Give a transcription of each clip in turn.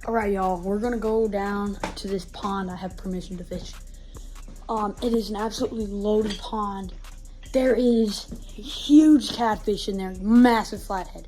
Alright, y'all, we're gonna go down to this pond I have permission to fish. It is an absolutely loaded pond. There is huge catfish in there, massive flathead.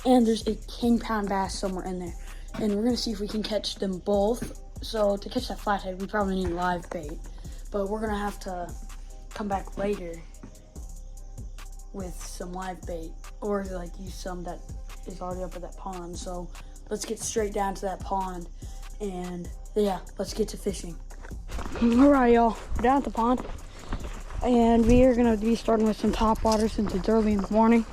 And there's a king-pound bass somewhere in there. And we're gonna see if we can catch them both. So to catch that flathead, we probably need live bait. But we're gonna have to come back later with some live bait. Or like use some that is already up at that pond. So let's get straight down to that pond. And yeah, let's get to fishing. Alright, y'all, we're down at the pond. And we are gonna be starting with some top water since it's early in the morning.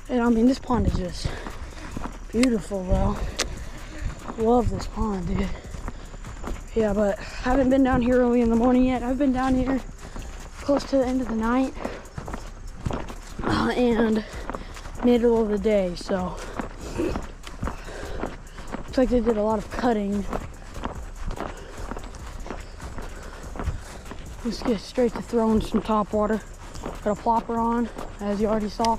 And I mean, this pond is just beautiful, though. Love this pond, dude. Yeah, but haven't been down here early in the morning yet. I've been down here close to the end of the night and middle of the day, so looks like they did a lot of cutting. Let's get straight to throwing some top water. Got a plopper on, as you already saw.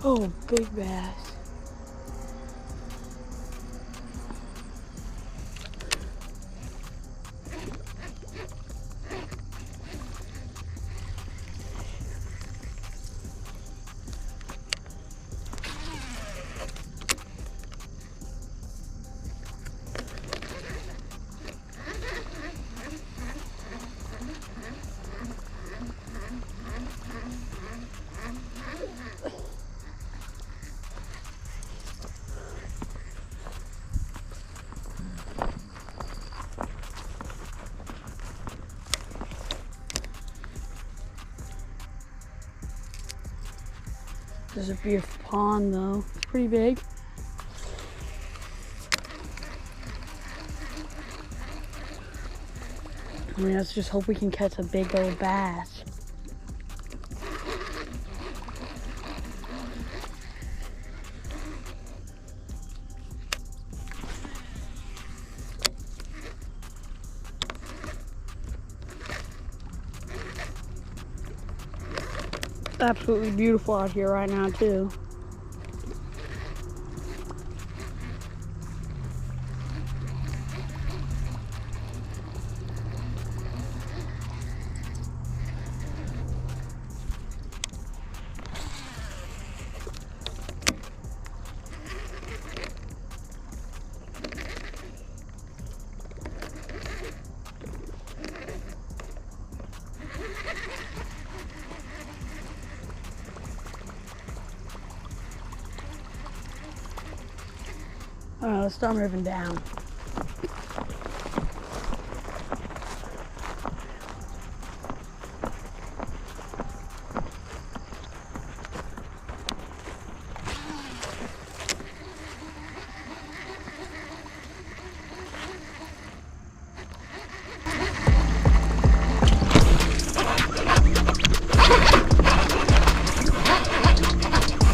Oh, big bass. This is a beautiful pond, though. It's pretty big. I mean, let's just hope we can catch a big old bass. Absolutely beautiful out here right now, too. Alright, let's start moving down.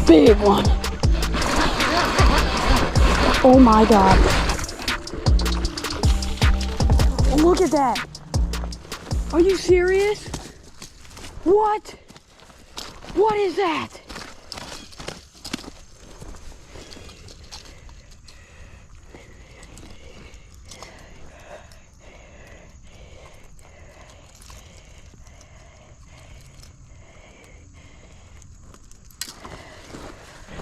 Big one. Oh my God. Look at that. Are you serious? What? What is that?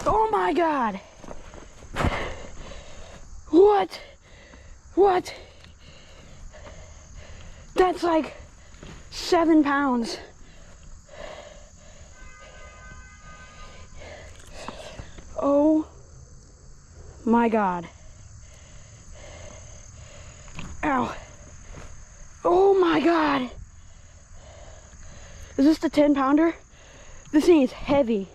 Oh my God. What? What? That's like 7 pounds. Oh my God. Ow. Oh my God. Is this the 10-pounder? This thing is heavy.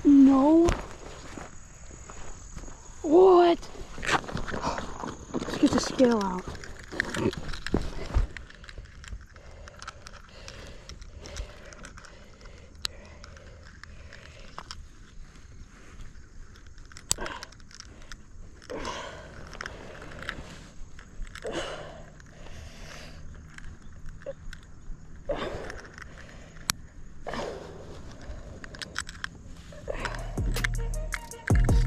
No. What? Let's get the scale out.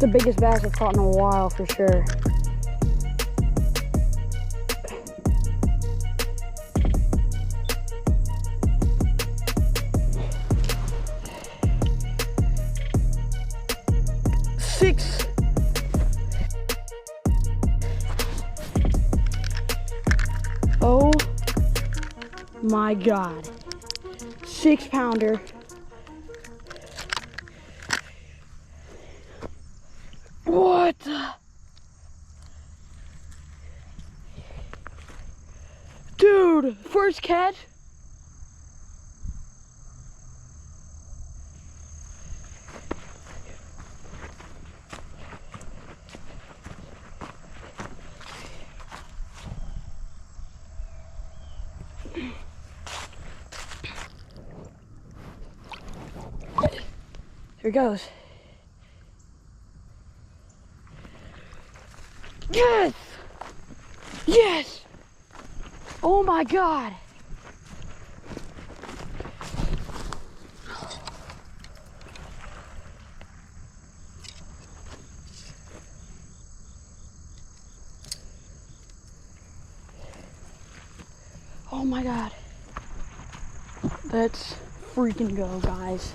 the biggest bass I've caught in a while for sure. Six. Oh my God. 6-pounder. What the? Dude, first catch. Here it goes. Yes! Yes! Oh my God! Oh my God. Let's freaking go, guys.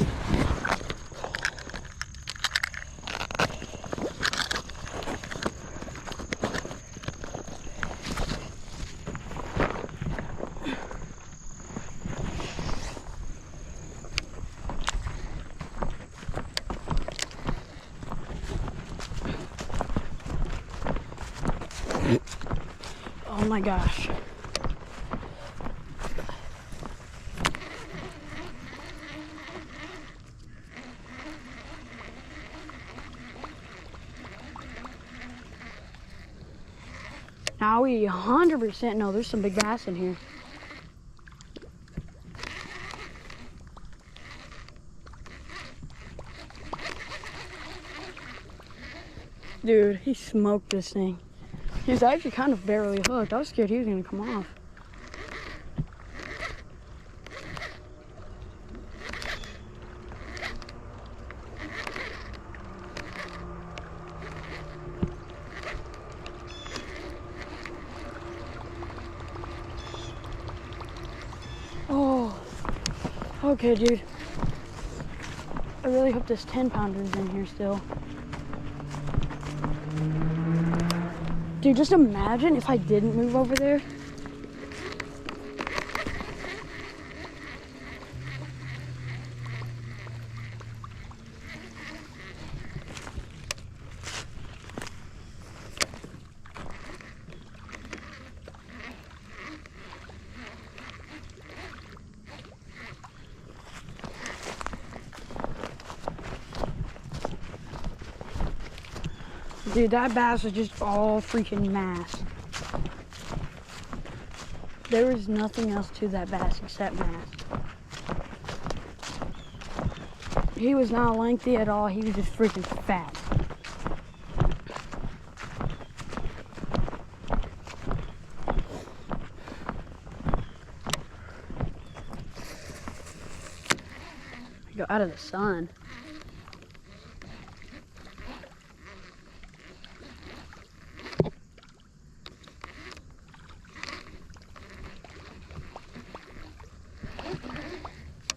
Oh my gosh. Now we 100% know there's some big bass in here. Dude, he smoked this thing. He was actually kind of barely hooked. I was scared he was gonna come off. Oh, okay, dude. I really hope this 10-pounder is in here still. Dude, just imagine if I didn't move over there. Dude, that bass was just all freaking mass. There was nothing else to that bass except mass. He was not lengthy at all. He was just freaking fat. Go out of the sun.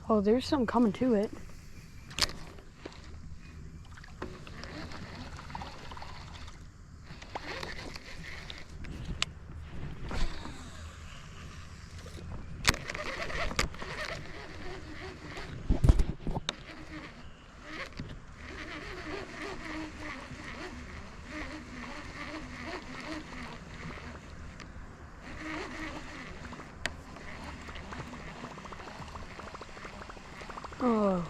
Oh, there's something coming to it. Oh.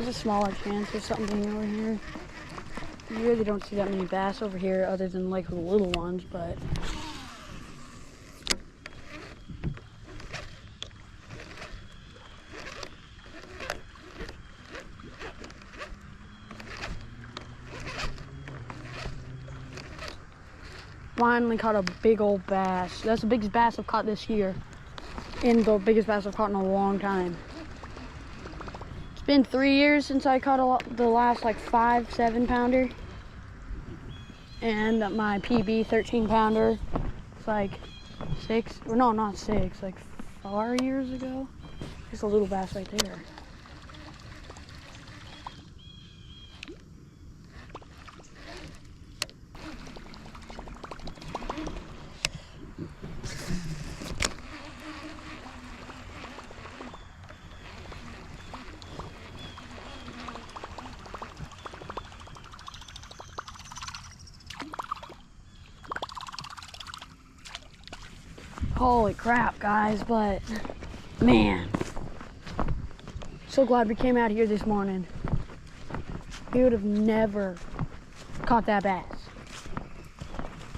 There's a smaller chance of something being over here. You really don't see that many bass over here other than like the little ones, but finally caught a big old bass. That's the biggest bass I've caught this year, and the biggest bass I've caught in a long time. It's been 3 years since I caught the last like 5-7 pounder, and my PB 13 pounder, it's like 6, or no, not 6, like 4 years ago. There's a little bass right there. Holy crap, guys, but man, so glad we came out here this morning. We would have never caught that bass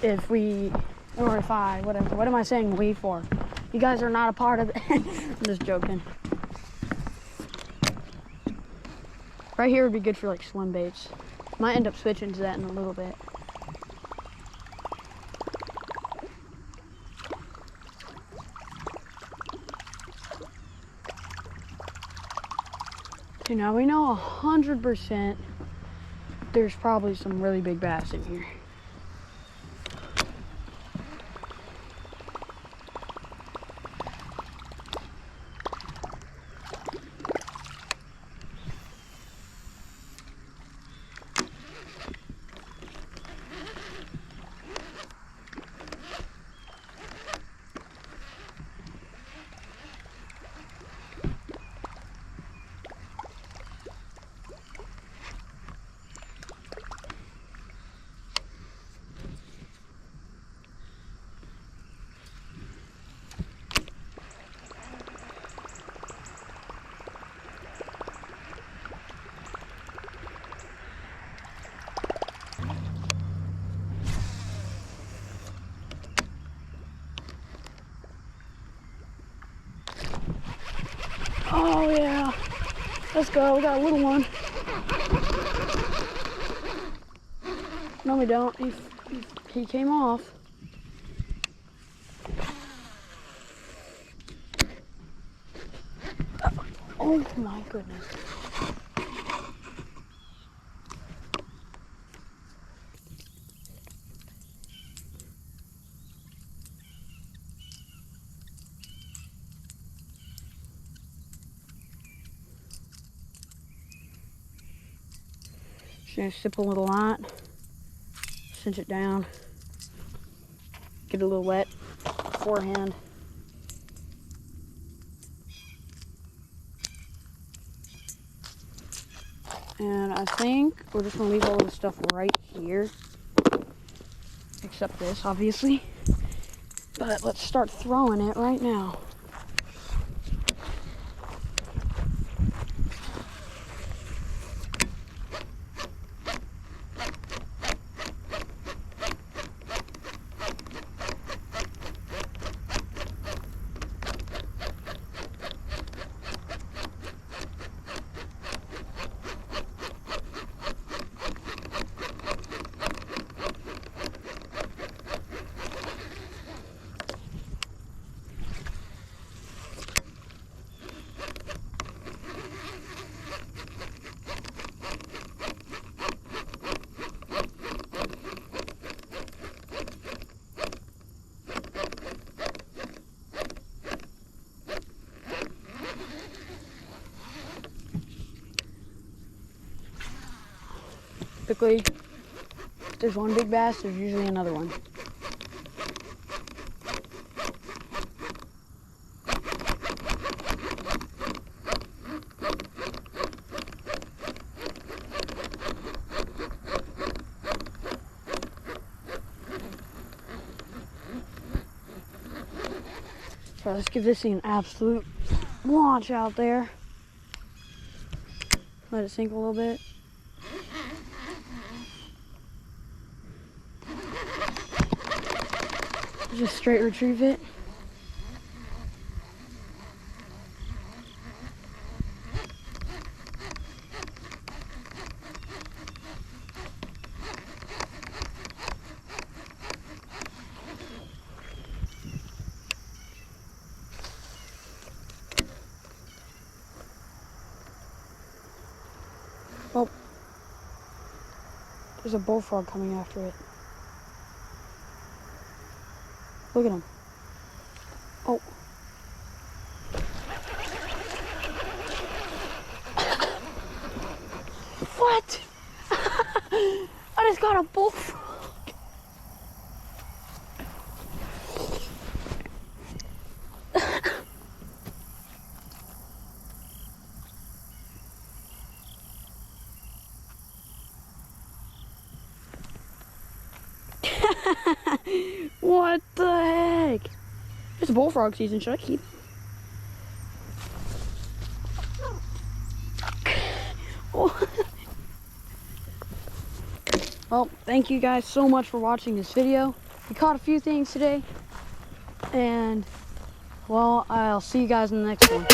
if we, or if I, whatever, what am I saying we for? You guys are not a part of it. I'm just joking. Right here would be good for like swim baits. Might end up switching to that in a little bit. You know, we know 100% there's probably some really big bass in here. Oh yeah, let's go, we got a little one. No we don't, he came off. Oh my goodness. Just gonna sip a little light, cinch it down, get a little wet beforehand. And I think we're just gonna leave all of the stuff right here, except this, obviously. But let's start throwing it right now. Typically, if there's one big bass, there's usually another one. So let's give this thing an absolute launch out there. Let it sink a little bit. Just straight retrieve it. Oh, there's a bullfrog coming after it. Look at him. Oh. What? I just got a bullfrog. What the heck? It's bullfrog season. Should I keep him? Well, thank you guys so much for watching this video. We caught a few things today. And, well, I'll see you guys in the next one.